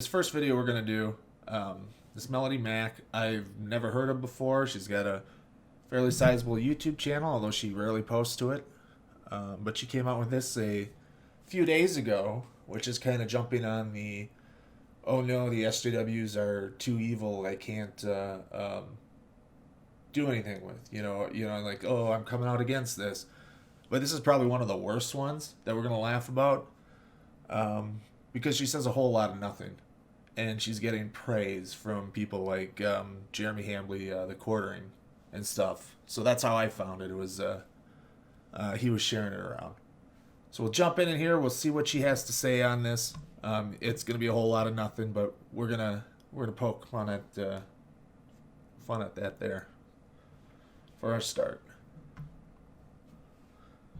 This first video we're gonna do, this Melonie Mac, I've never heard of before. She's got a fairly sizable YouTube channel, although she rarely posts to it. But she came out with this a few days ago, which is kind of jumping on the, oh no, the SJWs are too evil. I can't do anything with. Like, oh, I'm coming out against this. But this is probably one of the worst ones that we're gonna laugh about, because she says a whole lot of nothing, and she's getting praise from people like Jeremy Hambley, the quartering and stuff. So that's how I found it. It was he was sharing it around. So we'll jump in here. We'll see what she has to say on this. It's gonna be a whole lot of nothing, but we're gonna poke fun at that there for our start.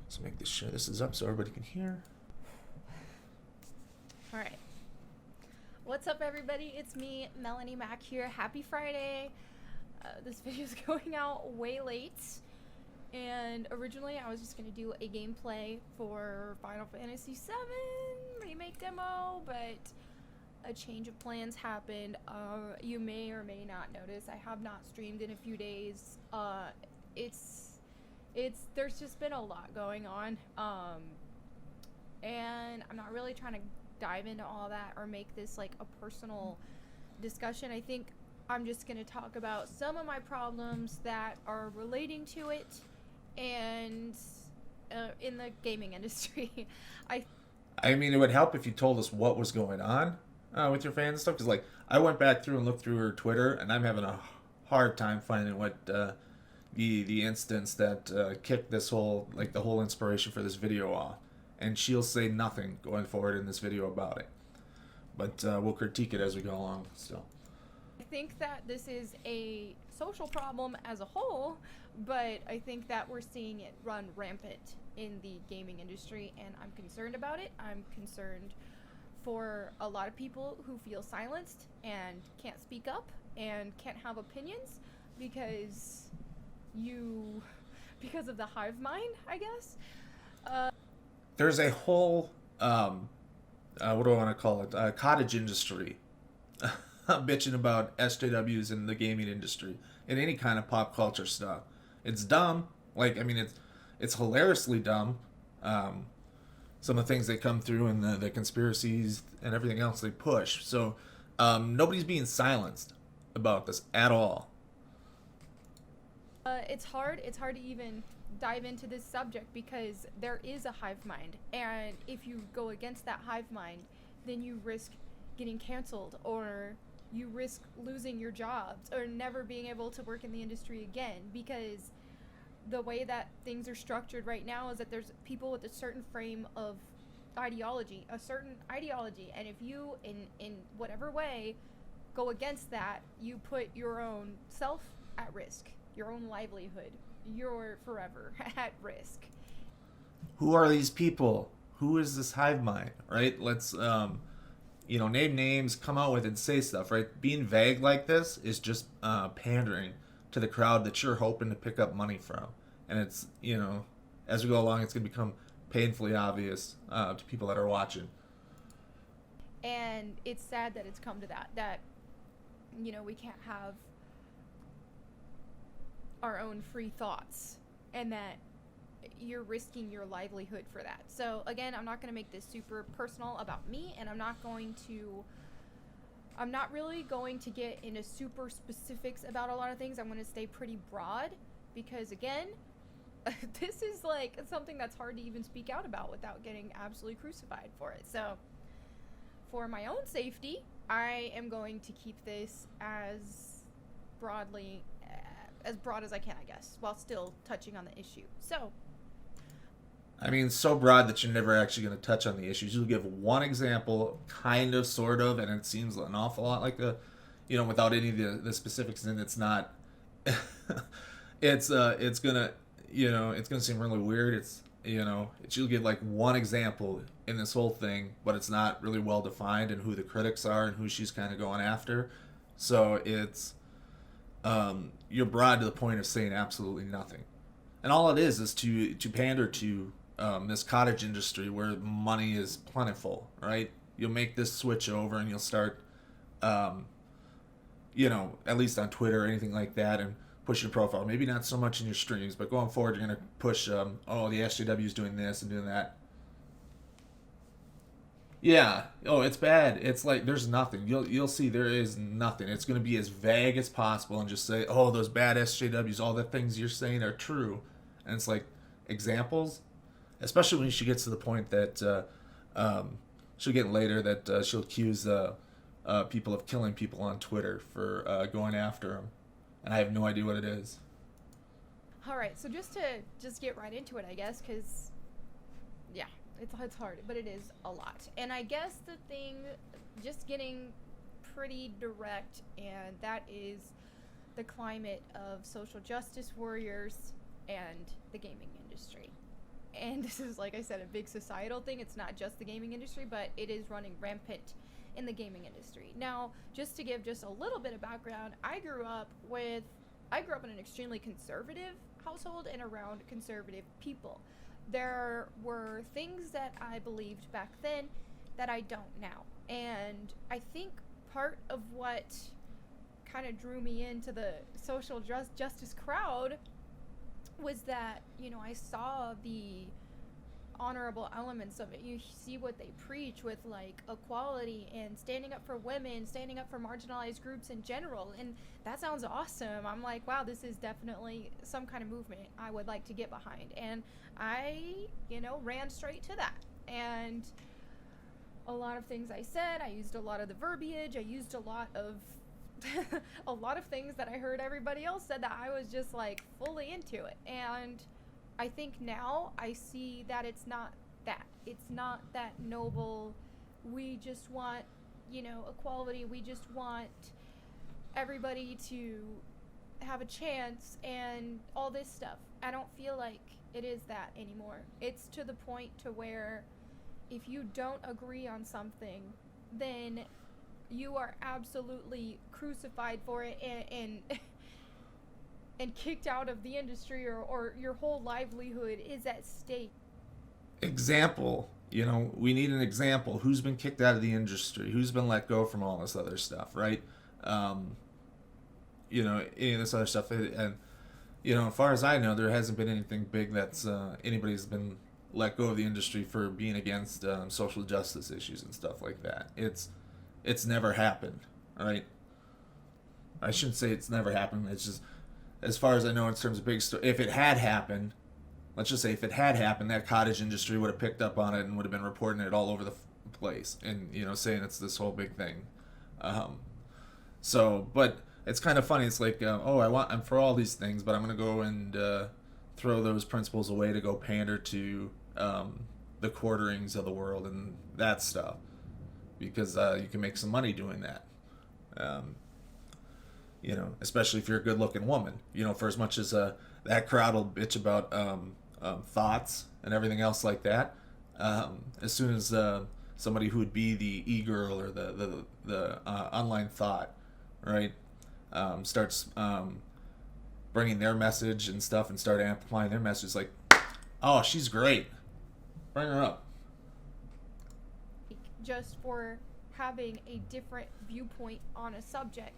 So make this sure this is up so everybody can hear. All right. What's up, everybody? It's me, Melonie Mac here. Happy Friday. This video is going out way late. And originally, I was just going to do a gameplay for Final Fantasy VII Remake demo, but a change of plans happened. You may or may not notice I have not streamed in a few days. There's just been a lot going on. And I'm not really trying to dive into all that or make this like a personal discussion. I think I'm just going to talk about some of my problems that are relating to it and in the gaming industry. I mean, it would help if you told us what was going on with your fans and stuff, because like I went back through and looked through her Twitter, and I'm having a hard time finding what the instance that kicked this whole, like, the whole inspiration for this video off. And she'll say nothing going forward in this video about it. But we'll critique it as we go along still. I think that this is a social problem as a whole, but I think that we're seeing it run rampant in the gaming industry, and I'm concerned about it. I'm concerned for a lot of people who feel silenced and can't speak up and can't have opinions because of the hive mind, I guess. There's a whole, what do I want to call it, cottage industry bitching about SJWs in the gaming industry, in any kind of pop culture stuff. It's dumb. Like, I mean, it's hilariously dumb. Some of the things that come through and the conspiracies and everything else they push. So nobody's being silenced about this at all. It's hard to even dive into this subject because there is a hive mind, and if you go against that hive mind, then you risk getting canceled, or you risk losing your jobs or never being able to work in the industry again, because the way that things are structured right now is that there's people with a certain frame of ideology, and if you in whatever way go against that, you put your own self at risk, your own livelihood, you're forever at risk. Who are these people? Who is this hive mind, right? Let's, name names, come out with it and say stuff, right? Being vague like this is just pandering to the crowd that you're hoping to pick up money from. And it's, as we go along, it's going to become painfully obvious to people that are watching. And it's sad that it's come to that, we can't have our own free thoughts, and that you're risking your livelihood for that. So again, I'm not going to make this super personal about me, and I'm not really going to get into super specifics about a lot of things. I'm going to stay pretty broad because, again, this is like something that's hard to even speak out about without getting absolutely crucified for it. So for my own safety, I am going to keep this as broad as I can, I guess, while still touching on the issue. So, I mean, so broad that you're never actually going to touch on the issues. You'll give one example, kind of, sort of, and it seems an awful lot like without any of the specifics, and it's not. it's gonna seem really weird. You'll give like one example in this whole thing, but it's not really well defined and who the critics are and who she's kind of going after. So it's. You're broad to the point of saying absolutely nothing, and all it is to pander to this cottage industry where money is plentiful, right? You'll make this switch over and you'll start um, at least on Twitter or anything like that, and push your profile. Maybe not so much in your streams, but going forward, you're going to push, the SJW is doing this and doing that. Yeah. Oh, it's bad. It's like there's nothing. You'll see there is nothing. It's going to be as vague as possible and just say, oh, those bad SJWs, all the things you're saying are true, and it's like examples, especially when she gets to the point that she'll get later that she'll accuse people of killing people on Twitter for going after them, and I have no idea what it is. All right, so just get right into it, I guess, because yeah, it's hard, but it is a lot. And I guess the thing, just getting pretty direct, and that is the climate of social justice warriors and the gaming industry. And this is, like I said, a big societal thing. It's not just the gaming industry, but it is running rampant in the gaming industry. Now, just to give just a little bit of background, I grew up in an extremely conservative household and around conservative people. There were things that I believed back then that I don't now. And I think part of what kind of drew me into the social justice crowd was that, I saw the honorable elements of it. You see what they preach with like equality and standing up for women, standing up for marginalized groups in general, and that sounds awesome. I'm like, wow, this is definitely some kind of movement I would like to get behind. And I, ran straight to that. And a lot of things I said, I used a lot of the verbiage, I used a lot of a lot of things that I heard everybody else said, that I was just like fully into it. And I think now I see that it's not that. It's not that noble. We just want, equality. We just want everybody to have a chance and all this stuff. I don't feel like it is that anymore. It's to the point to where if you don't agree on something, then you are absolutely crucified for it and and kicked out of the industry, or your whole livelihood is at stake. Example, we need an example. Who's been kicked out of the industry? Who's been let go from all this other stuff, right? Any of this other stuff. And, as far as I know, there hasn't been anything big that's anybody's been let go of the industry for being against social justice issues and stuff like that. It's never happened, right? I shouldn't say it's never happened. It's just, as far as I know, in terms of big story, if it had happened, let's just say if it had happened, that cottage industry would have picked up on it and would have been reporting it all over the place and, saying it's this whole big thing. But it's kind of funny. It's like, I'm for all these things, but I'm going to go and throw those principles away to go pander to the quarterings of the world and that stuff, because you can make some money doing that. Especially if you're a good-looking woman. For as much as that crowd will bitch about thoughts and everything else like that, as soon as somebody who would be the e-girl or the online thought, right, starts bringing their message and stuff and start amplifying their message, like, oh, she's great, bring her up. Just for having a different viewpoint on a subject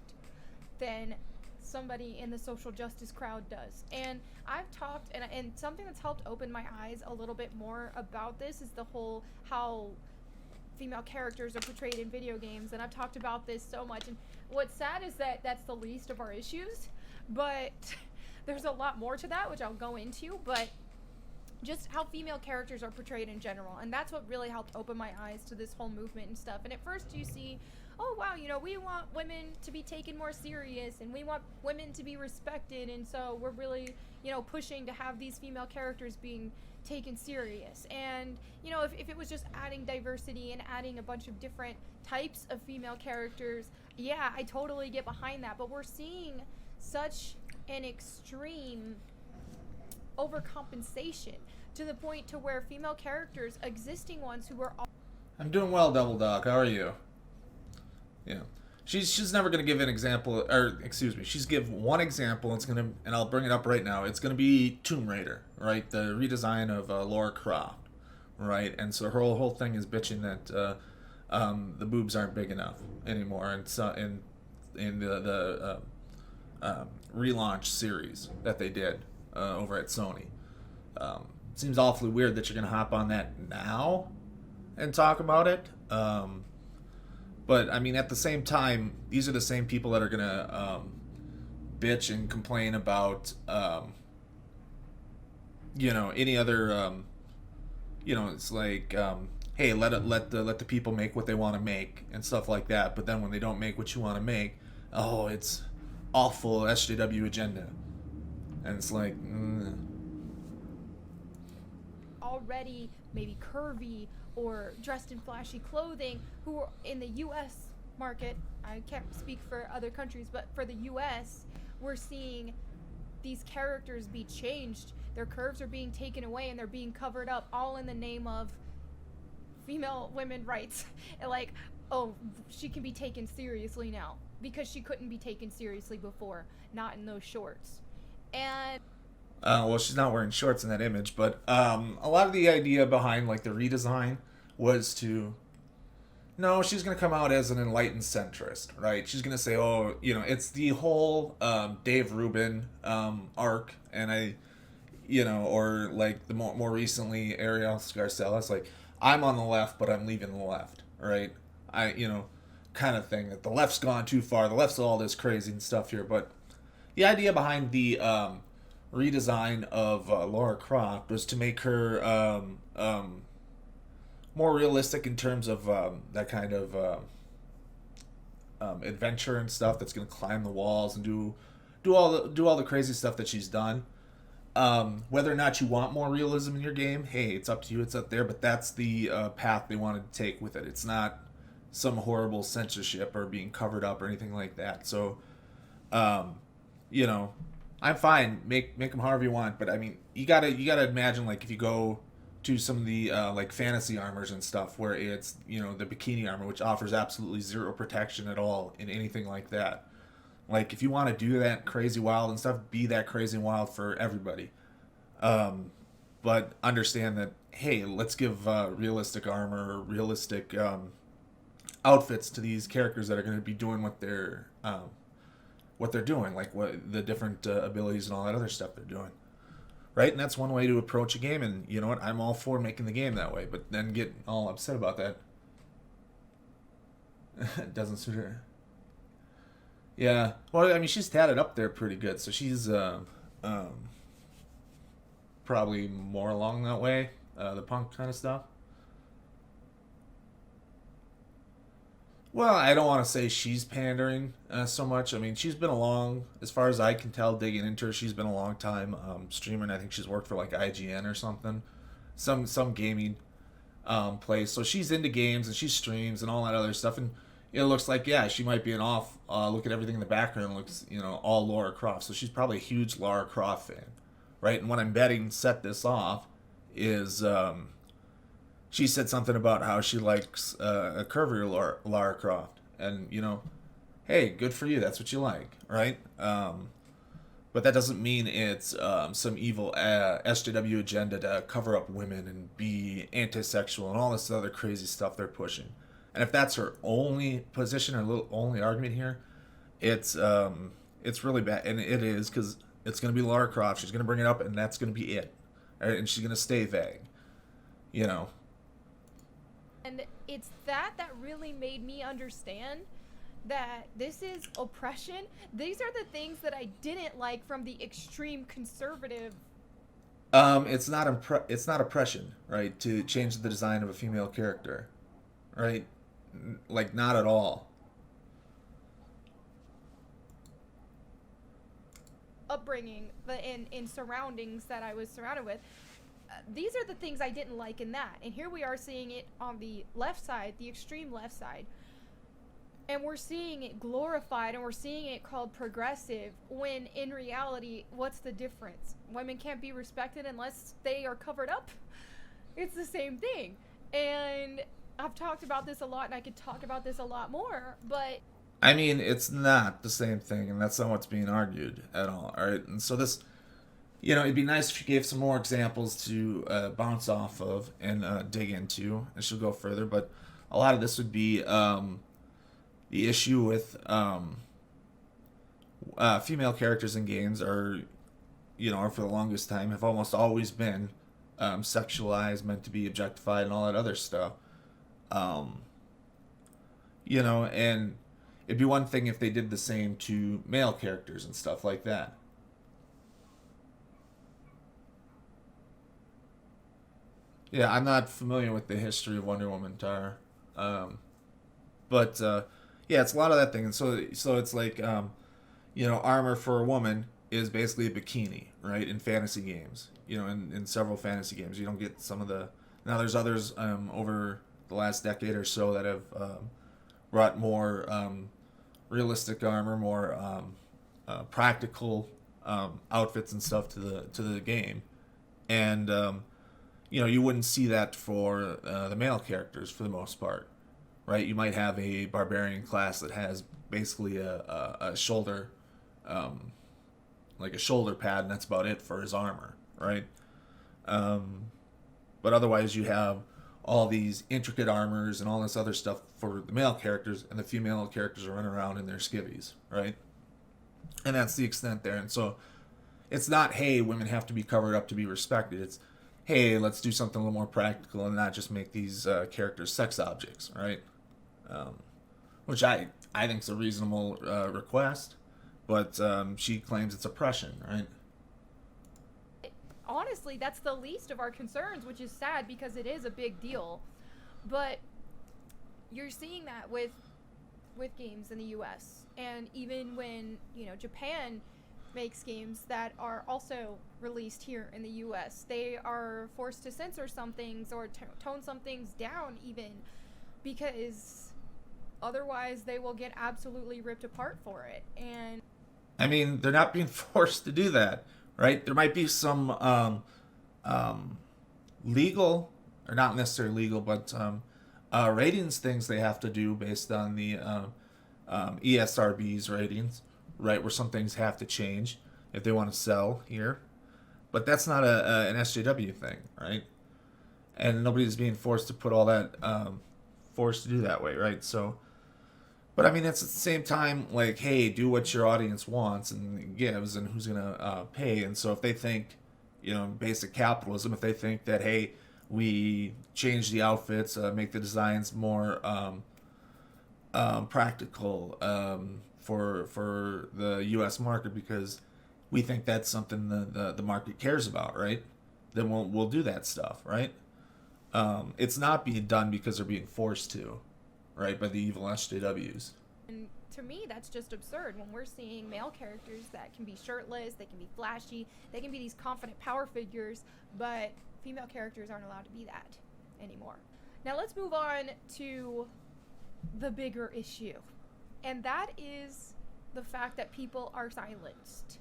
than somebody in the social justice crowd does. And I've talked, and something that's helped open my eyes a little bit more about this is the whole how female characters are portrayed in video games. And I've talked about this so much, and what's sad is that that's the least of our issues, but there's a lot more to that, which I'll go into. But just how female characters are portrayed in general, and that's what really helped open my eyes to this whole movement and stuff. And at first you see, oh wow, we want women to be taken more serious, and we want women to be respected, and so we're really, pushing to have these female characters being taken serious. And if it was just adding diversity and adding a bunch of different types of female characters, yeah, I totally get behind that. But we're seeing such an extreme overcompensation to the point to where female characters, existing ones who are I'm doing well, Double Dog. How are you? Yeah. She's never going to give an example, or excuse me, she's give one example. It's going to, and I'll bring it up right now. It's going to be Tomb Raider, right? The redesign of Lara Croft, right? And so her whole thing is bitching that the boobs aren't big enough anymore, and so in the relaunch series that they did over at Sony. Seems awfully weird that you're gonna hop on that now and talk about it. But I mean, at the same time, these are the same people that are gonna bitch and complain about any other it's like hey, let the people make what they want to make and stuff like that. But then when they don't make what you want to make, oh, it's awful SJW agenda, and it's like already maybe curvy or dressed in flashy clothing who are in the US market. I can't speak for other countries, but for the US, we're seeing these characters be changed. Their curves are being taken away and they're being covered up, all in the name of female women rights. And like, oh, she can be taken seriously now because she couldn't be taken seriously before, not in those shorts. And well, she's not wearing shorts in that image, but a lot of the idea behind like the redesign was to, no, she's gonna come out as an enlightened centrist, right? She's gonna say, oh, it's the whole Dave Rubin arc, and or like the more recently Ariel Scarcella, like, I'm on the left, but I'm leaving the left, right? Kind of thing, that the left's gone too far. The left's all this crazy and stuff here, but the idea behind the redesign of Lara Croft was to make her more realistic in terms of that kind of adventure and stuff that's going to climb the walls and do all the crazy stuff that she's done. Whether or not you want more realism in your game, hey, it's up to you. It's up there, but that's the path they wanted to take with it. It's not some horrible censorship or being covered up or anything like that. So, I'm fine. Make them however you want, but I mean, you gotta imagine, like, if you go to some of the like fantasy armors and stuff, where it's the bikini armor, which offers absolutely zero protection at all in anything like that. Like, if you want to do that crazy wild and stuff, be that crazy and wild for everybody. But understand that, hey, let's give realistic armor, or realistic outfits to these characters that are going to be doing what they're doing, like what the different abilities and all that other stuff they're doing, right? And that's one way to approach a game. And you know what? I'm all for making the game that way, but then get all upset about that. It doesn't suit her. Yeah, well, I mean, she's tatted up there pretty good, so she's probably more along that way, the punk kind of stuff. Well, I don't want to say she's pandering so much. I mean, she's been along, as far as I can tell, digging into her. She's been a long time streaming. I think she's worked for like IGN or something, some gaming place. So she's into games and she streams and all that other stuff. And it looks like, yeah, she might be an off. Look at everything in the background. Looks, all Lara Croft. So she's probably a huge Lara Croft fan, right? And what I'm betting set this off is she said something about how she likes a curvier Lara Croft, and hey, good for you. That's what you like, right? But that doesn't mean it's some evil SJW agenda to cover up women and be anti-sexual and all this other crazy stuff they're pushing. And if that's her only position or only argument here, it's really bad, and it is, because it's going to be Lara Croft. She's going to bring it up, and that's going to be it, right? And she's going to stay vague, And it's that really made me understand that this is oppression. These are the things that I didn't like from the extreme conservative. It's not oppression, right? To change the design of a female character, right? Like, not at all. Upbringing, in surroundings that I was surrounded with. These are the things I didn't like in that. And here we are seeing it on the left side, the extreme left side. And we're seeing it glorified and we're seeing it called progressive, when in reality, what's the difference? Women can't be respected unless they are covered up. It's the same thing. And I've talked about this a lot, and I could talk about this a lot more, but I mean, it's not the same thing, and that's not what's being argued at all, all right? And so this, it'd be nice if you gave some more examples to bounce off of and dig into, and she'll go further. But a lot of this would be the issue with female characters in games are, or for the longest time have almost always been sexualized, meant to be objectified, and all that other stuff. Um, and it'd be one thing if they did the same to male characters and stuff like that. Yeah, I'm not familiar with the history of Wonder Woman, Tara. Um, but yeah, it's a lot of that thing, and so it's like armor for a woman is basically a bikini, right? In fantasy games, in several fantasy games, you don't get some of the. Now there's others over the last decade or so that have brought more realistic armor, more practical outfits and stuff to the game, and you wouldn't see that for the male characters for the most part, right? You might have a barbarian class that has basically a shoulder, um, like a shoulder pad, and that's about it for his armor, right? Um, but otherwise, you have all these intricate armors and all this other stuff for the male characters, and the female characters are running around in their skivvies, right? And that's the extent there. And so it's not, hey, women have to be covered up to be respected. It's, hey, let's do something a little more practical and not just make these characters sex objects, right? Um, which I think is a reasonable request, but she claims it's oppression, right? Honestly, that's the least of our concerns, which is sad because it is a big deal. But you're seeing that with games in the US, and even when Japan makes games that are also released here in the US, they are forced to censor some things or tone some things down, even because otherwise they will get absolutely ripped apart for it. And I mean, they're not being forced to do that, right? There might be some legal, or not necessarily legal, but ratings things they have to do based on the ESRB's ratings, right? Where some things have to change if they want to sell here. But that's not an SJW thing, right? And nobody's being forced to put all that, forced to do that way, right? So, but I mean, it's at the same time, like, hey, do what your audience wants and gives, and who's going to pay. And so if they think, basic capitalism, if they think that, hey, we change the outfits, make the designs more practical for the U.S. market because we think that's something the market cares about, right? Then we'll do that stuff, right? It's not being done because they're being forced to, right, by the evil SJWs. And to me, that's just absurd when we're seeing male characters that can be shirtless, they can be flashy, they can be these confident power figures, but female characters aren't allowed to be that anymore. Now let's move on to the bigger issue, and that is the fact that people are silenced.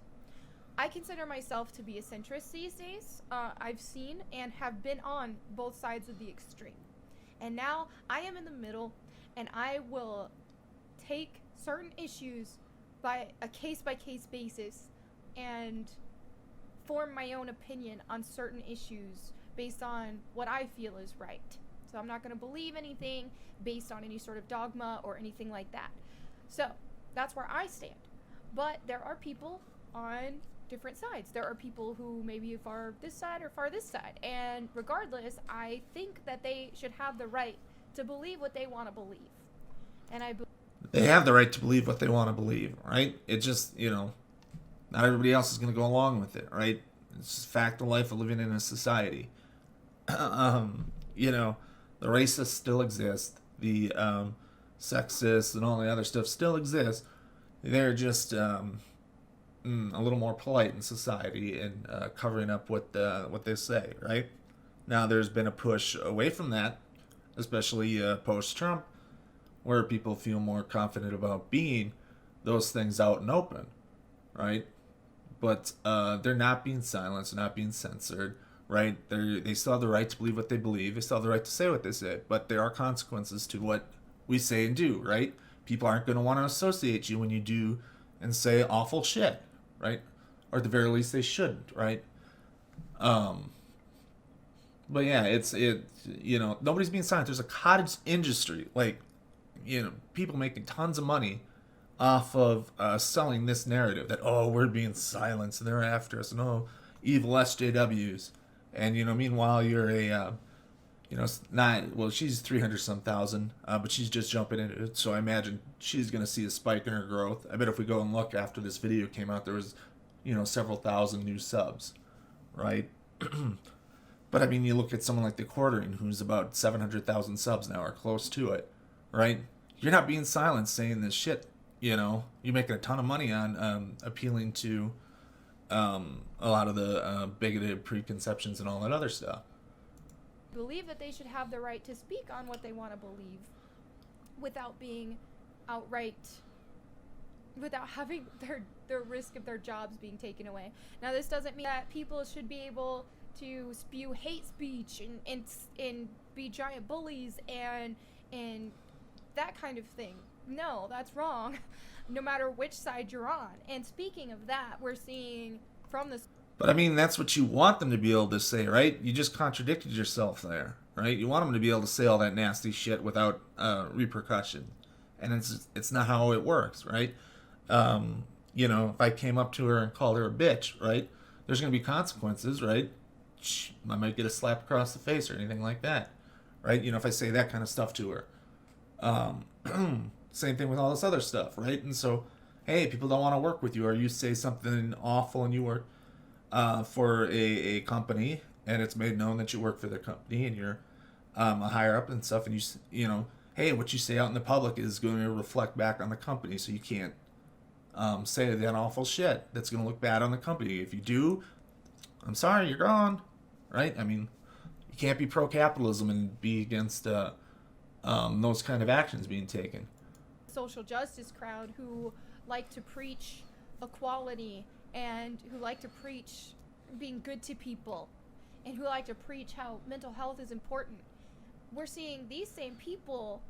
I consider myself to be a centrist these days. I've seen and have been on both sides of the extreme. And now I am in the middle, and I will take certain issues by a case-by-case basis and form my own opinion on certain issues based on what I feel is right. So I'm not going to believe anything based on any sort of dogma or anything like that. So that's where I stand. But there are people on different sides. There are people who maybe far this side or far this side. And regardless, I think that they should have the right to believe what they want to believe. And They have the right to believe what they want to believe, right? It just, not everybody else is going to go along with it, right? It's just fact of life of living in a society. The racists still exist. The sexists and all the other stuff still exists. They're just a little more polite in society and covering up what they say, right? Now there's been a push away from that, especially post-Trump, where people feel more confident about being those things out and open, right? But they're not being silenced, they're not being censored, right? They still have the right to believe what they believe, they still have the right to say what they say, but there are consequences to what we say and do, right? People aren't going to want to associate you when you do and say awful shit, right? Or at the very least they shouldn't, right? But yeah, nobody's being silent. There's a cottage industry, like, people making tons of money off of selling this narrative that, oh, we're being silenced and they're after us, and oh, evil SJWs. And meanwhile you're a not, well, she's 300 some thousand, but she's just jumping into it, so I imagine she's going to see a spike in her growth. I bet if we go and look after this video came out, there was several thousand new subs, right? But I mean, you look at someone like the Quartering, who's about 700,000 subs now, or close to it, right? You're not being silent saying this shit. You're making a ton of money on appealing to a lot of the bigoted preconceptions and all that other stuff. Believe that they should have the right to speak on what they want to believe without being without having their risk of their jobs being taken away. Now, this doesn't mean that people should be able to spew hate speech and be giant bullies and that kind of thing. No, that's wrong. No matter which side you're on. And speaking of that, we're seeing from this. But I mean, that's what you want them to be able to say, right? You just contradicted yourself there, right? You want them to be able to say all that nasty shit without repercussion, and it's not how it works, right? If I came up to her and called her a bitch, right? There's going to be consequences, right? I might get a slap across the face or anything like that, right? If I say that kind of stuff to her. Same thing with all this other stuff, right? And so, hey, people don't want to work with you, or you say something awful and you work for a company, and it's made known that you work for the company and you're a higher up and stuff, and hey, what you say out in the public is going to reflect back on the company, so you can't say that awful shit that's going to look bad on the company. If you do, I'm sorry, you're gone, right? I mean, you can't be pro-capitalism and be against those kind of actions being taken. Social justice crowd who like to preach equality and who like to preach being good to people and who like to preach how mental health is important. We're seeing these same people,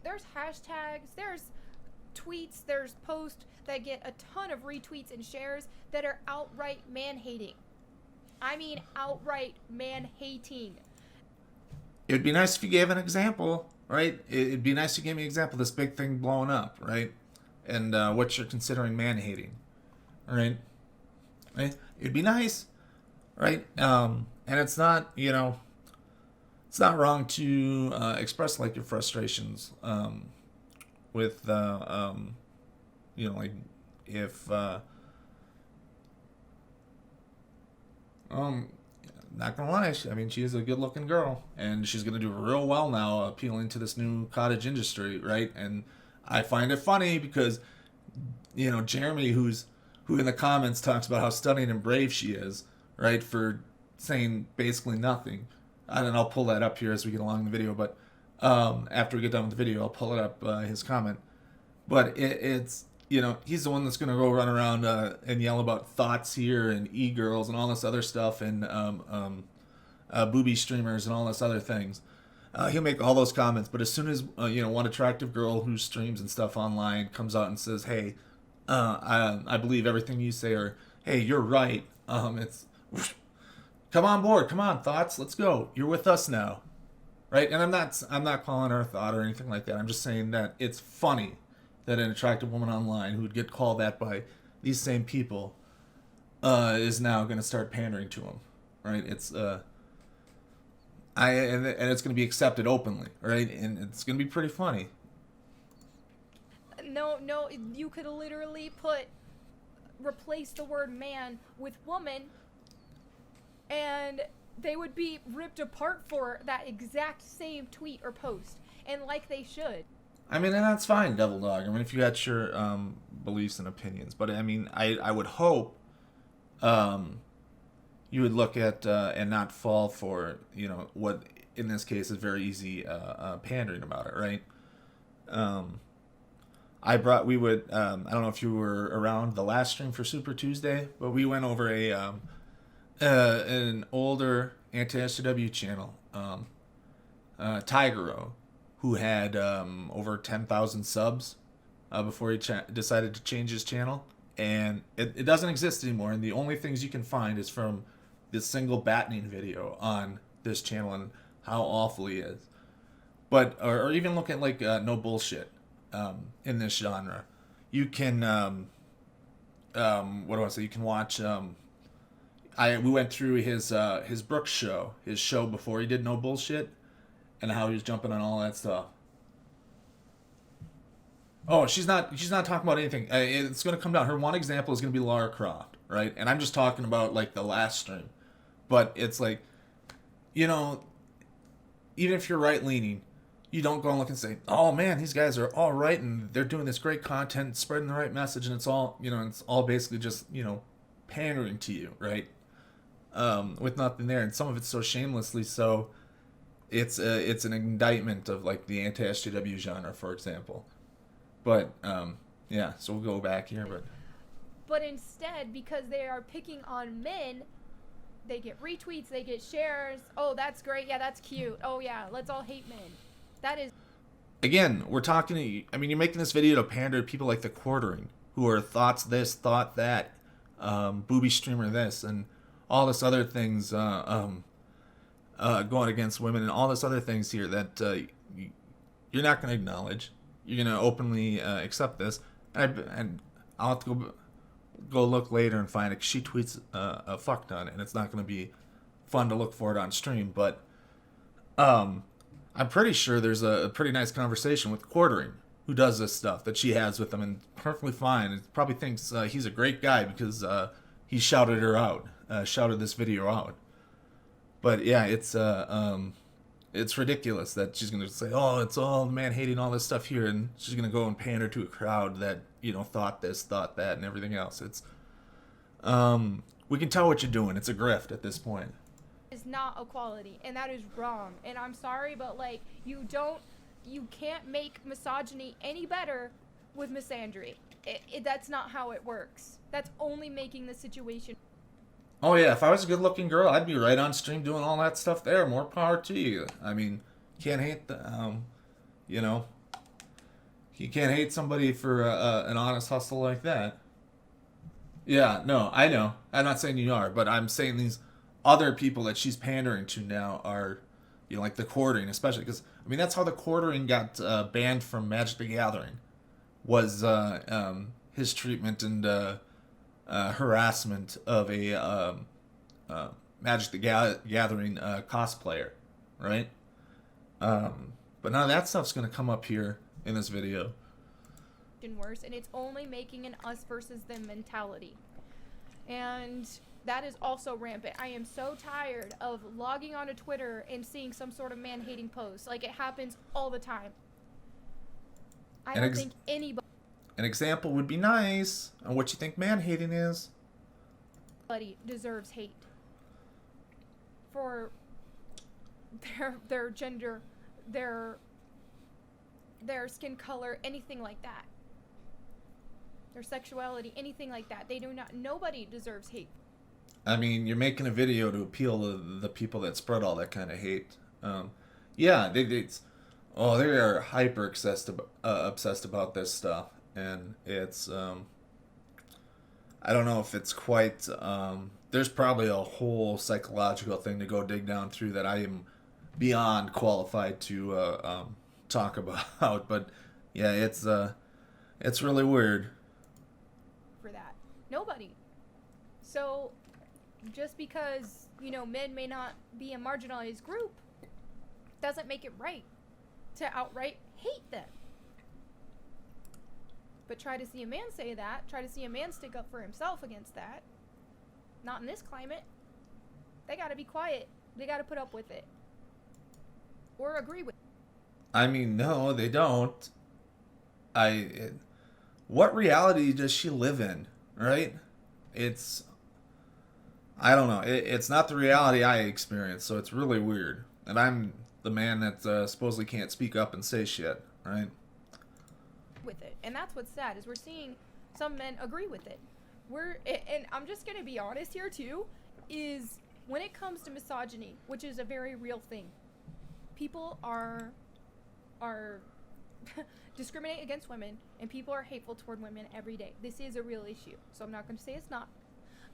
there's hashtags, there's tweets, there's posts that get a ton of retweets and shares that are outright man-hating. I mean outright man-hating. It'd be nice if you gave an example, right? It'd be nice if you gave me an example of this big thing blowing up, right? And what you're considering man-hating, right? It'd be nice, right? And it's not, it's not wrong to express like your frustrations with, like if, not gonna lie, she is a good-looking girl, and she's gonna do real well now, appealing to this new cottage industry, right? And I find it funny because, Jeremy, who in the comments talks about how stunning and brave she is, right, for saying basically nothing. And I'll pull that up here as we get along in the video, but after we get done with the video, I'll pull it up, his comment. But it's, he's the one that's going to go run around and yell about thoughts here and e-girls and all this other stuff and booby streamers and all this other things. He'll make all those comments, but as soon as, one attractive girl who streams and stuff online comes out and says, hey, I believe everything you say, or, hey, you're right, it's, come on board, come on, thoughts, let's go, you're with us now, right? And I'm not calling her a thought or anything like that. I'm just saying that it's funny that an attractive woman online who would get called that by these same people is now going to start pandering to them, right? It's and it's going to be accepted openly, right? And it's going to be pretty funny. No, you could literally replace the word man with woman, and they would be ripped apart for that exact same tweet or post, and like they should. And that's fine, Devil Dog. If you got your beliefs and opinions, but I would hope you would look at and not fall for what in this case is very easy pandering about it, right? I don't know if you were around the last stream for Super Tuesday, but we went over an older anti-SJW channel, Tigero, who had over 10,000 subs before he decided to change his channel, and it doesn't exist anymore. And the only things you can find is from this single battening video on this channel and how awful he is. But or even look at like No Bullshit in this genre. You can what do I say? You can watch. We went through his Brooks show, his show before he did No Bullshit, and how he was jumping on all that stuff. Oh, she's not talking about anything. It's going to come down. Her one example is going to be Lara Croft, right? And I'm just talking about like the last stream. But it's like, you know, even if you're right leaning, you don't go and look and say, "Oh man, these guys are all right and they're doing this great content, spreading the right message," and it's all, you know, it's all basically just, you know, pandering to you, right? With nothing there, and some of it's so shamelessly so. It's an indictment of like the anti-SJW genre, for example. But yeah, so we'll go back here, But instead, because they are picking on men, they get retweets, they get shares. Oh, that's great. Yeah, that's cute. Oh yeah, let's all hate men. That is. Again, we're talking. I mean, you're making this video to pander to people like the Quartering, who are thoughts this, thought that, booby streamer this, and all this other things going against women, and all this other things here that you're not going to acknowledge. You're going to openly accept this, and I'll have to go look later and find it. 'Cause she tweets a fuck ton, and it's not going to be fun to look for it on stream. But I'm pretty sure there's a pretty nice conversation with Quartering, who does this stuff that she has with him, and perfectly fine. And probably thinks he's a great guy because he shouted her out, shouted this video out. But yeah, it's ridiculous that she's gonna say, "Oh, it's all man hating all this stuff here," and she's gonna go and pander to a crowd that, you know, thought this, thought that, and everything else. It's we can tell what you're doing. It's a grift at this point. Is not equality, and that is wrong. And I'm sorry, but like you can't make misogyny any better with misandry. That's not how it works. That's only making the situation. Oh yeah, if I was a good-looking girl, I'd be right on stream doing all that stuff there. More power to you. I mean, can't hate the, you know, you can't hate somebody for an honest hustle like that. Yeah, no, I know. I'm not saying you are, but I'm saying these other people that she's pandering to now are, you know, like the Quartering, especially because I mean that's how the Quartering got banned from Magic the Gathering, was his treatment and harassment of a Magic the Gathering cosplayer, right? But now that stuff's going to come up here in this video. Worse, and it's only making an us versus them mentality, and that is also rampant. I am so tired of logging onto Twitter and seeing some sort of man-hating post. Like, it happens all the time. I don't think anybody... An example would be nice on what you think man-hating is. Anybody deserves hate. For their gender, their skin color, anything like that. Their sexuality, anything like that. They do not... Nobody deserves hate. I mean, you're making a video to appeal to the people that spread all that kind of hate. Yeah, they are hyper obsessed about this stuff, and it's I don't know if it's quite. There's probably a whole psychological thing to go dig down through that I am beyond qualified to talk about. But yeah, it's really weird. For that, nobody. So. Just because, you know, men may not be a marginalized group doesn't make it right to outright hate them. But try to see a man say that, try to see a man stick up for himself against that. Not in this climate. They gotta be quiet. They gotta put up with it. Or agree with it. I mean, no, they don't. What reality does she live in, right? I don't know. It's not the reality I experience, so it's really weird. And I'm the man that supposedly can't speak up and say shit, right? With it. And that's what's sad, is we're seeing some men agree with it. And I'm just going to be honest here, too, is when it comes to misogyny, which is a very real thing, people are discriminate against women, and people are hateful toward women every day. This is a real issue. So I'm not going to say it's not.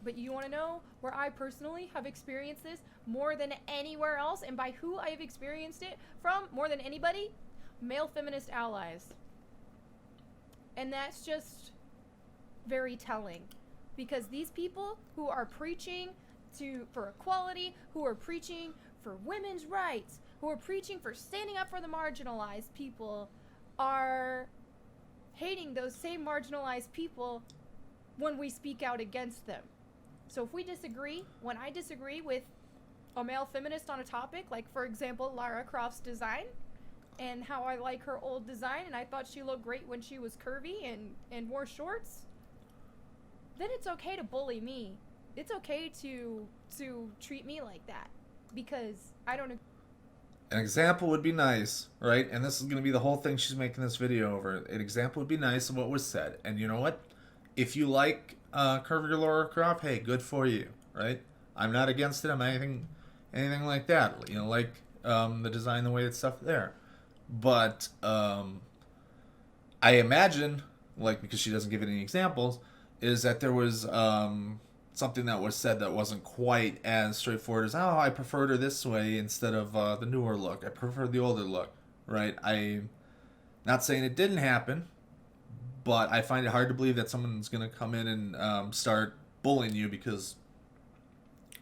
But you want to know where I personally have experienced this more than anywhere else, and by who I have experienced it from more than anybody? Male feminist allies. And that's just very telling, because these people who are preaching for equality, who are preaching for women's rights, who are preaching for standing up for the marginalized people, are hating those same marginalized people when we speak out against them. So if we disagree, when I disagree with a male feminist on a topic, like for example Lara Croft's design and how I like her old design and I thought she looked great when she was curvy and wore shorts, then it's okay to bully me. It's okay to treat me like that, because I don't. An example would be nice, right? And this is going to be the whole thing she's making this video over. An example would be nice of what was said. And you know what? If you like curvier Lara Croft, hey, good for you, right? I'm not against it. I'm anything like that. You know, like the design, the way it's stuff there. But I imagine, like, because she doesn't give any examples, is that there was something that was said that wasn't quite as straightforward as, oh, I preferred her this way instead of the newer look. I prefer the older look, right? I'm not saying it didn't happen, but I find it hard to believe that someone's going to come in and start bullying you because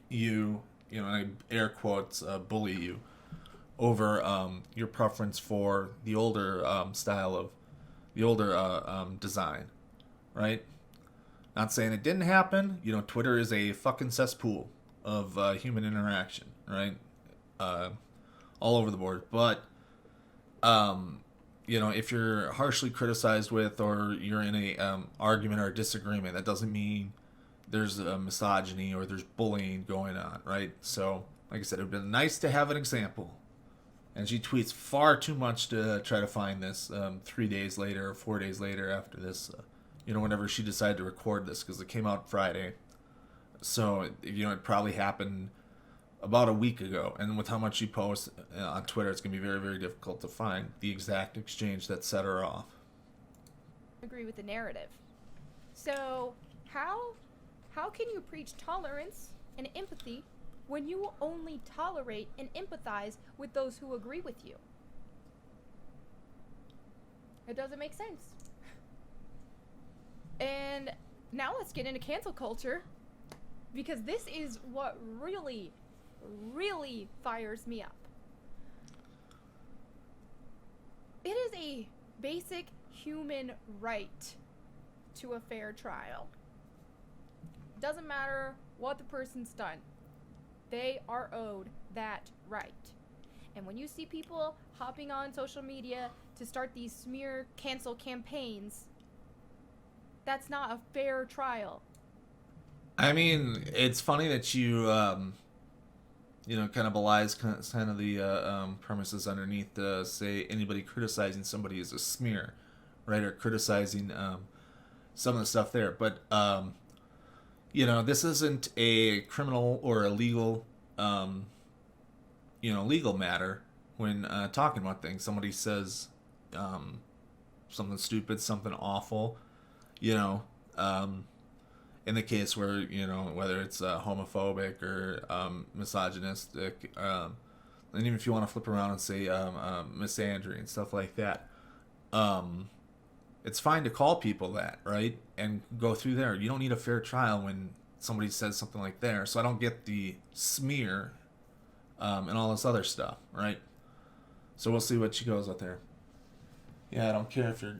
you know, I air quotes, bully you over your preference for the older style of the older design, right? Not saying it didn't happen. You know, Twitter is a fucking cesspool of human interaction, right? All over the board. But, you know, if you're harshly criticized with, or you're in a argument or a disagreement, that doesn't mean there's a misogyny or there's bullying going on, right? So, like I said, it would have been nice to have an example. And she tweets far too much to try to find this 3 days later or 4 days later after this, you know, whenever she decided to record this, because it came out Friday. So, you know, it probably happened about a week ago. And with how much she posts on Twitter, it's going to be very, very difficult to find the exact exchange that set her off. Agree with the narrative. So, how can you preach tolerance and empathy when you only tolerate and empathize with those who agree with you? It doesn't make sense. And now let's get into cancel culture, because this is what really, really fires me up. It is a basic human right to a fair trial. Doesn't matter what the person's done. They are owed that right. And when you see people hopping on social media to start these smear cancel campaigns, that's not a fair trial. I mean, it's funny that you, you know, kind of belies kind of the premises underneath to say anybody criticizing somebody is a smear, right? Or criticizing some of the stuff there. But, you know, this isn't a criminal or a legal, you know, legal matter when talking about things. Somebody says something stupid, something awful, you know, in the case where, you know, whether it's homophobic or misogynistic, and even if you want to flip around and say misandry and stuff like that, it's fine to call people that, right? And go through there. You don't need a fair trial when somebody says something like there. So I don't get the smear and all this other stuff, right? So we'll see what she goes out there. Yeah, I don't care if you're...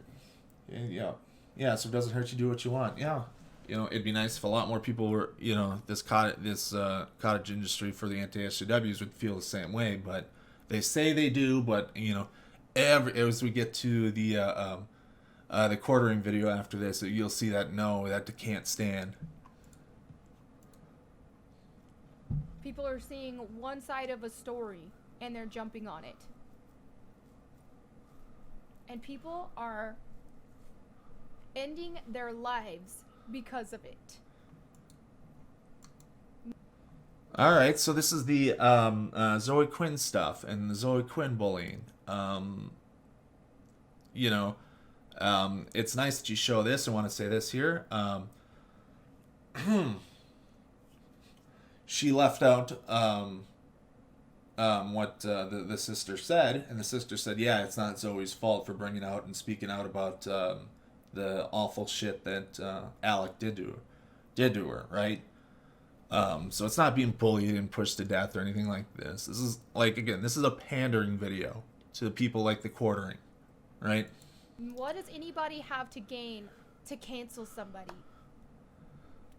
Yeah, so it doesn't hurt you, do what you want. Yeah. You know, it'd be nice if a lot more people were, you know, this cottage industry for the anti-SJWs would feel the same way, but they say they do, but, you know, as we get to the quartering video after this, you'll see that no, that can't stand. People are seeing one side of a story and they're jumping on it. And people are ending their lives because of it. All right, so this is the Zoe Quinn stuff and the Zoe Quinn bullying. You know, it's nice that you show this. I want to say this here. she left out what the sister said, and the sister said, "Yeah, it's not Zoe's fault for bringing out and speaking out about the awful shit that Alec did to her, right?" So it's not being bullied and pushed to death or anything like this. This is like, again, this is a pandering video to people like the Quartering, right? What does anybody have to gain to cancel somebody?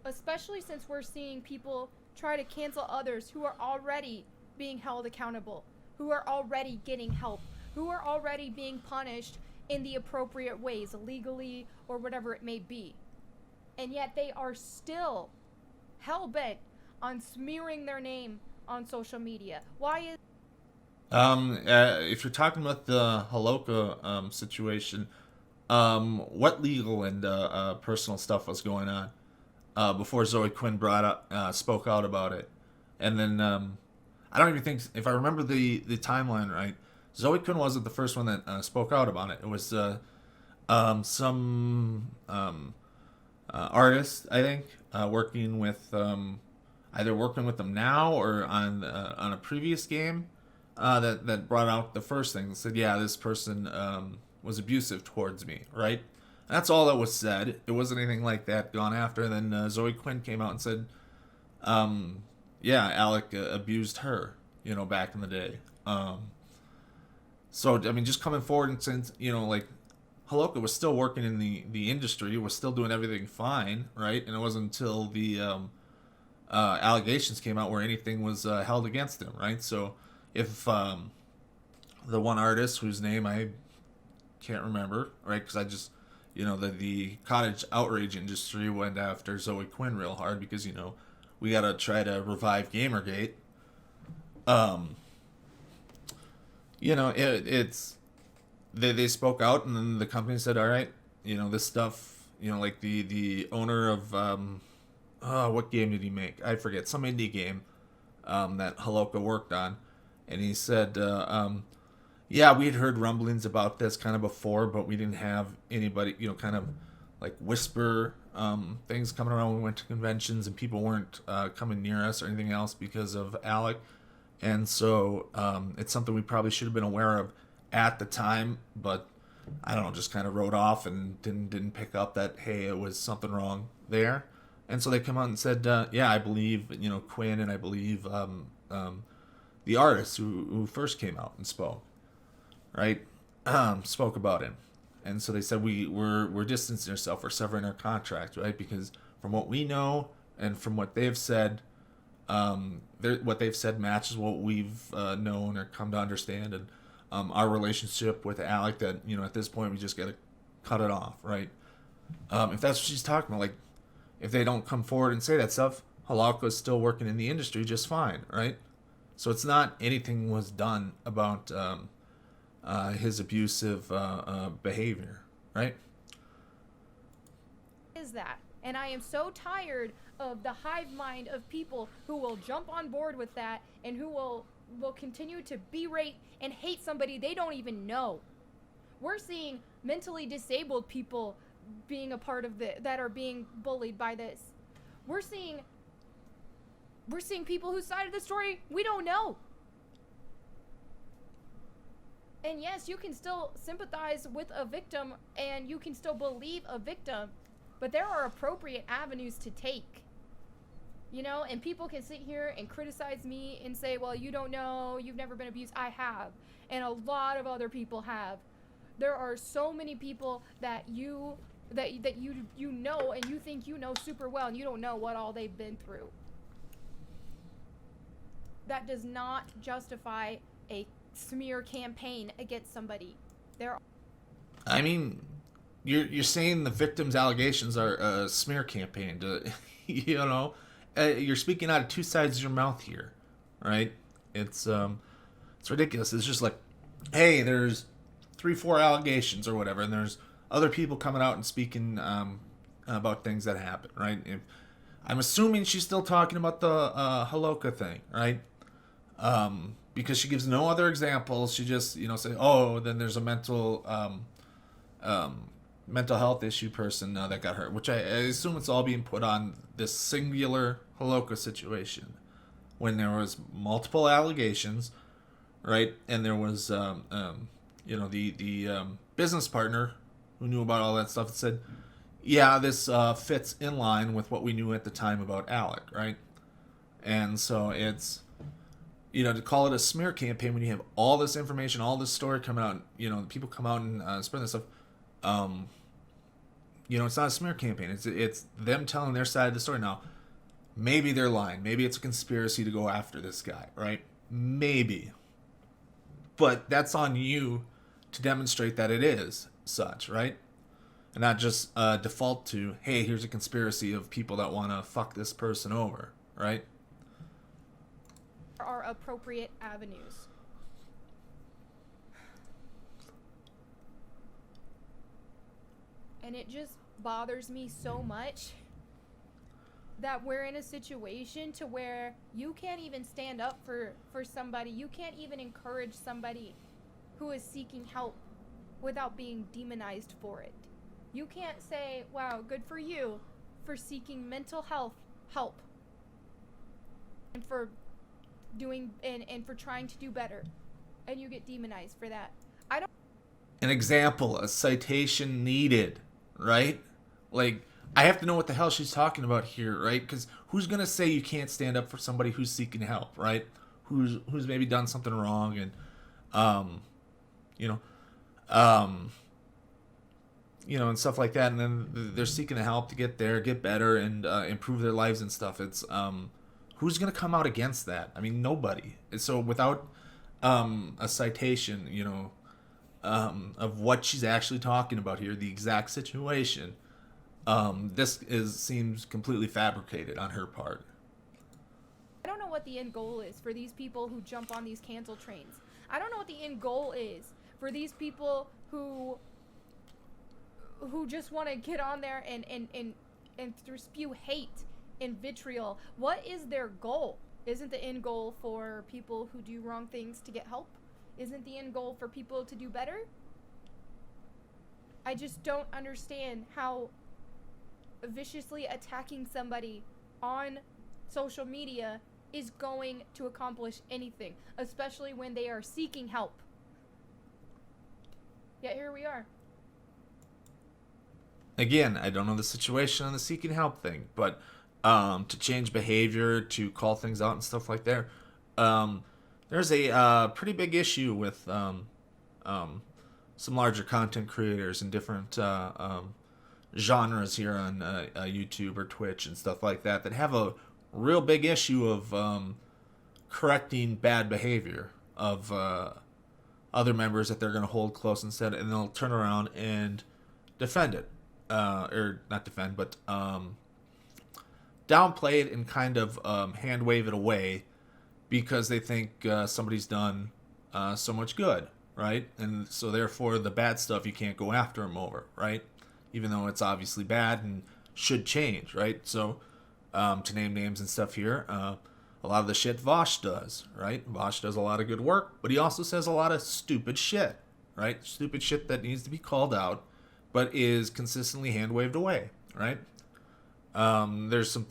Especially since we're seeing people try to cancel others who are already being held accountable, who are already getting help, who are already being punished in the appropriate ways, legally or whatever it may be. And yet they are still hell-bent on smearing their name on social media. Why is If you're talking about the Haloka situation, what legal and personal stuff was going on before Zoe Quinn spoke out about it? And then I don't even think, if I remember the timeline right, Zoe Quinn wasn't the first one that spoke out about it. It was some artist, I think, working with either working with them now or on a previous game that brought out the first thing and said, yeah, this person was abusive towards me, right? That's all that was said. It wasn't anything like that gone after. And then Zoe Quinn came out and said, yeah, Alec abused her, back in the day. So, I mean, just coming forward and saying, like, Haloka was still working in the industry, was still doing everything fine, right? And it wasn't until the allegations came out where anything was held against him, right? So if the one artist whose name I can't remember, right? Because I just, the cottage outrage industry went after Zoe Quinn real hard because, we got to try to revive Gamergate. It's they spoke out, and then the company said, all right, this stuff, like the owner of what game did he make? I forget, some indie game that Haloka worked on, and he said, yeah, we had heard rumblings about this kind of before, but we didn't have anybody, kind of like whisper things coming around when we went to conventions, and people weren't coming near us or anything else because of Alec. And so it's something we probably should have been aware of at the time, but I don't know, just kind of wrote off and didn't pick up that, hey, it was something wrong there. And so they come out and said, yeah, I believe, Quinn, and I believe the artist who first came out and spoke, right? Spoke about him. And so they said, we're distancing ourselves, we're severing our contract, right? Because from what we know and from what they've said, what they've said matches what we've known or come to understand, and our relationship with Alec, that at this point we just got to cut it off, right? If that's what she's talking about, like, if they don't come forward and say that stuff, Haloka is still working in the industry just fine, right? So it's not anything was done about his abusive behavior, right? is that? And I am so tired of the hive mind of people who will jump on board with that and who will continue to berate and hate somebody they don't even know. We're seeing mentally disabled people being a part of that are being bullied by this. We're seeing people whose side of the story we don't know. And yes, you can still sympathize with a victim and you can still believe a victim, but there are appropriate avenues to take. And people can sit here and criticize me and say, well, you don't know, you've never been abused. I have. And a lot of other people have. There are so many people that you know and you think you know super well, and you don't know what all they've been through. That does not justify a smear campaign against somebody. I mean, you're saying the victim's allegations are a smear campaign. You're speaking out of two sides of your mouth here, right? It's ridiculous. It's just like, hey, there's 3-4 allegations or whatever, and there's other people coming out and speaking about things that happen, right? I'm assuming she's still talking about the Haloka thing, right? Because she gives no other examples. She just, say, oh, then there's a mental health issue person that got hurt, which I assume it's all being put on this singular Haloka situation. when there was multiple allegations, right? And there was, the business partner who knew about all that stuff and said, yeah, this fits in line with what we knew at the time about Alec, right? And so it's, to call it a smear campaign when you have all this information, all this story coming out, people come out and spread this stuff. It's not a smear campaign. It's them telling their side of the story. Now, maybe they're lying. Maybe it's a conspiracy to go after this guy, right? Maybe. But that's on you to demonstrate that it is such, right? And not just default to, hey, here's a conspiracy of people that want to fuck this person over, right? Are appropriate avenues. And it just bothers me so much that we're in a situation to where you can't even stand up for somebody. You can't even encourage somebody who is seeking help without being demonized for it. You can't say, wow, good for you for seeking mental health help and for doing and for trying to do better, and you get demonized for that. An example, a citation needed, right? Like, I have to know what the hell she's talking about here, right? Because who's gonna say you can't stand up for somebody who's seeking help, right? Who's maybe done something wrong and and stuff like that, and then they're seeking the help to get there, get better, and improve their lives and stuff. It's who's gonna come out against that? I mean, nobody. So without a citation, of what she's actually talking about here, the exact situation, this seems completely fabricated on her part. I don't know what the end goal is for these people who jump on these cancel trains. I don't know what the end goal is for these people who just want to get on there and spew hate and vitriol. What is their goal? Isn't the end goal for people who do wrong things to get help? Isn't the end goal for people to do better? I just don't understand how viciously attacking somebody on social media is going to accomplish anything, especially when they are seeking help. Yet here we are. Again, I don't know the situation on the seeking help thing, but to change behavior, to call things out and stuff like that, there's a pretty big issue with some larger content creators and different genres here on YouTube or Twitch and stuff like that have a real big issue of correcting bad behavior of other members that they're going to hold close instead, and they'll turn around and defend it. Or not defend, but downplay it and kind of hand wave it away because they think somebody's done so much good, right? And so therefore the bad stuff you can't go after them over, right? Even though it's obviously bad and should change, right? So to name names and stuff here, a lot of the shit Vosh does, right? Vosh does a lot of good work, but he also says a lot of stupid shit, right? Stupid shit that needs to be called out, but is consistently hand waved away, right? There's some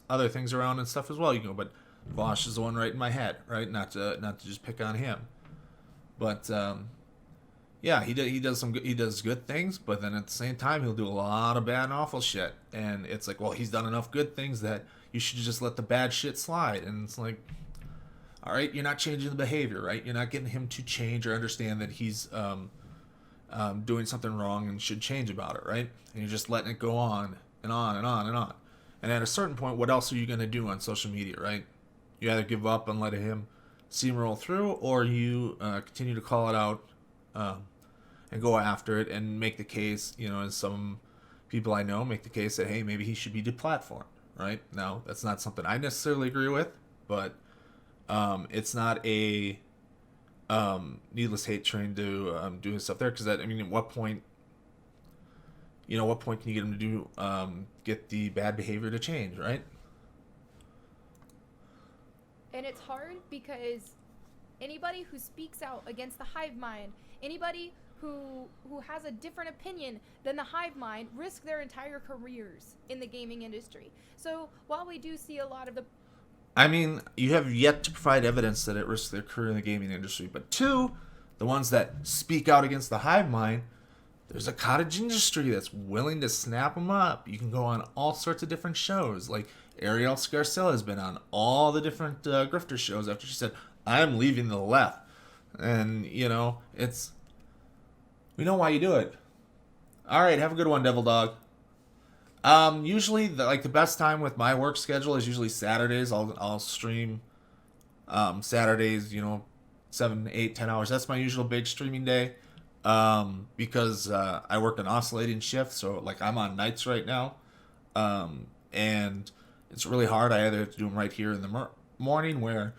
other things around and stuff as well, but Vosh is the one right in my head, right? Not to just pick on him, but he does good things, but then at the same time he'll do a lot of bad and awful shit, and it's like, well, he's done enough good things that you should just let the bad shit slide, and it's like, all right, you're not changing the behavior, right? You're not getting him to change or understand that he's doing something wrong and should change about it, right? And you're just letting it go on and on and on and on. And at a certain point, what else are you going to do on social media, right? You either give up and let him steamroll through, or you continue to call it out and go after it and make the case, as some people I know make the case that, hey, maybe he should be deplatformed, right? Now, that's not something I necessarily agree with, but it's not a needless hate train to do his stuff there, because at what point can you get him to do get the bad behavior to change, right? And it's hard because anybody who speaks out against the hive mind, anybody who has a different opinion than the hive mind, risk their entire careers in the gaming industry. So while we do see a lot of the I mean, you have yet to provide evidence that it risks their career in the gaming industry. But two, the ones that speak out against the hive mind, there's a cottage industry that's willing to snap them up. You can go on all sorts of different shows. Like Ariel Scarcella has been on all the different grifter shows after she said, "I'm leaving the left." And, you know, we know why you do it. All right, have a good one, Devil Dog. Usually, the best time with my work schedule is usually Saturdays. I'll stream Saturdays, 7, 8, 10 hours. That's my usual big streaming day. Because I work an oscillating shift, so like I'm on nights right now, and it's really hard. I either have to do them right here in the morning, where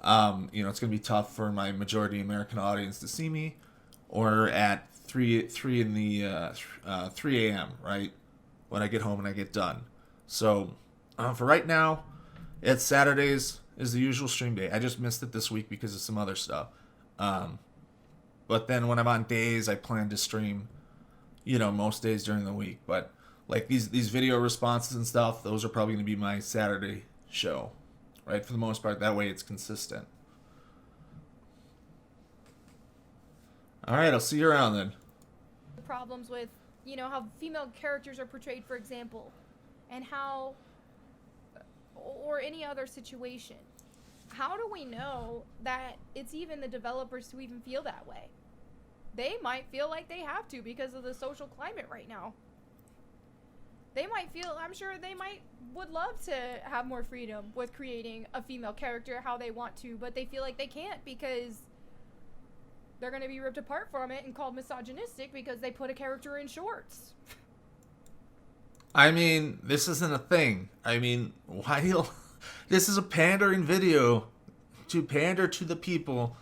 it's gonna be tough for my majority American audience to see me, or at 3 in the 3 a.m. right when I get home and I get done. So for right now, it's Saturdays is the usual stream day. I just missed it this week because of some other stuff. But then when I'm on days, I plan to stream, most days during the week. But like these video responses and stuff, those are probably going to be my Saturday show, right? For the most part, that way it's consistent. All right, I'll see you around then. Problems with, how female characters are portrayed, for example, and how, or any other situation. How do we know that it's even the developers who even feel that way? They might feel like they have to because of the social climate right now. They might feel, I'm sure they would love to have more freedom with creating a female character how they want to, but they feel like they can't because they're going to be ripped apart from it and called misogynistic because they put a character in shorts. I mean, this isn't a thing. I mean, why do you... This is a pandering video to pander to the people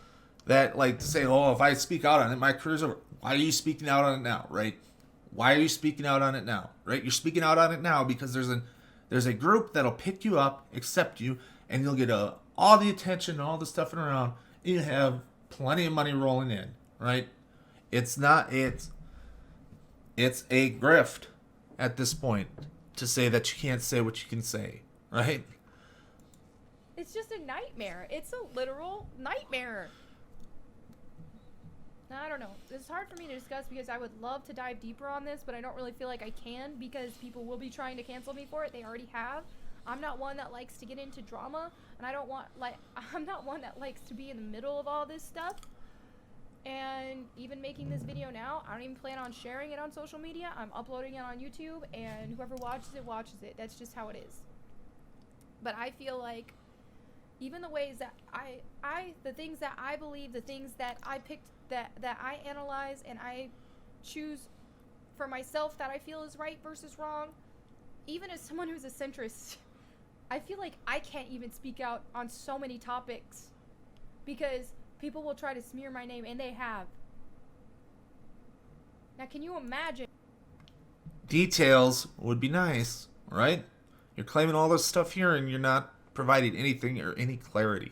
that like to say, "Oh, if I speak out on it, my career's over." Why are you speaking out on it now, right? Why are you speaking out on it now, right? You're speaking out on it now because there's a group that'll pick you up, accept you, and you'll get all the attention and all the stuff around, and you have plenty of money rolling in, right? It's a grift at this point to say that you can't say what you can say, right? It's just a nightmare. It's a literal nightmare. I don't know. It's hard for me to discuss because I would love to dive deeper on this, but I don't really feel like I can because people will be trying to cancel me for it. They already have. I'm not one that likes to get into drama, and I'm not one that likes to be in the middle of all this stuff. And even making this video now, I don't even plan on sharing it on social media. I'm uploading it on YouTube, and whoever watches it. That's just how it is. But I feel like even the ways that the things that I believe, the things that I picked, that I analyze and I choose for myself that I feel is right versus wrong, even as someone who's a centrist, I feel like I can't even speak out on so many topics because people will try to smear my name, and they have. Now, can you imagine? Details would be nice, right? You're claiming all this stuff here, and you're not providing anything or any clarity,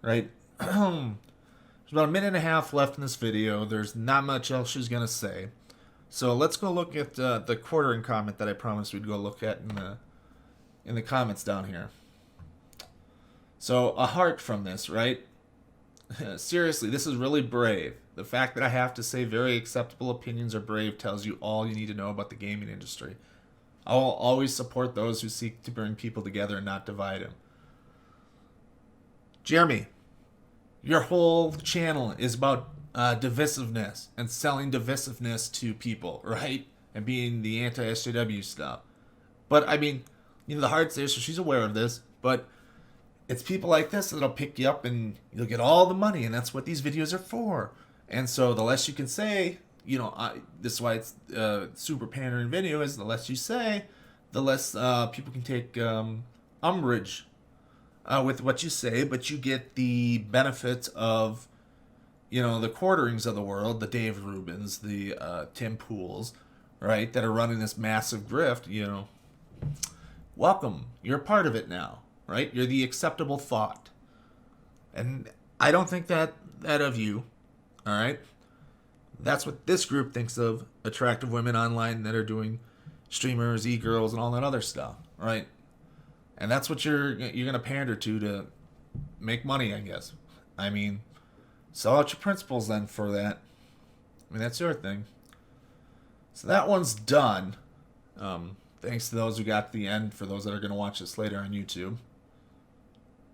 right? There's about a minute and a half left in this video. There's not much else she's gonna say, so let's go look at the quartering comment that I promised we'd go look at in the comments down here. So a heart from this, right? Seriously, this is really brave. The fact that I have to say very acceptable opinions are brave tells you all you need to know about the gaming industry. I will always support those who seek to bring people together and not divide them. Jeremy, your whole channel is about divisiveness and selling divisiveness to people, right? And being the anti-SJW stuff. But, I mean, the heart's there, so she's aware of this. But it's people like this that'll pick you up and you'll get all the money, and that's what these videos are for. And so the less you can say... this is why it's super pandering video, is the less you say, the less people can take umbrage with what you say, but you get the benefits of, the quarterings of the world, the Dave Rubins, the Tim Pools, right, that are running this massive grift, welcome. You're a part of it now, right? You're the acceptable thought. And I don't think that of you, all right? That's what this group thinks of attractive women online that are doing streamers, e-girls, and all that other stuff, right? And that's what you're gonna pander to make money, I guess. I mean, sell out your principles then for that. I mean, that's your thing. So that one's done. Thanks to those who got to the end. For those that are gonna watch this later on YouTube.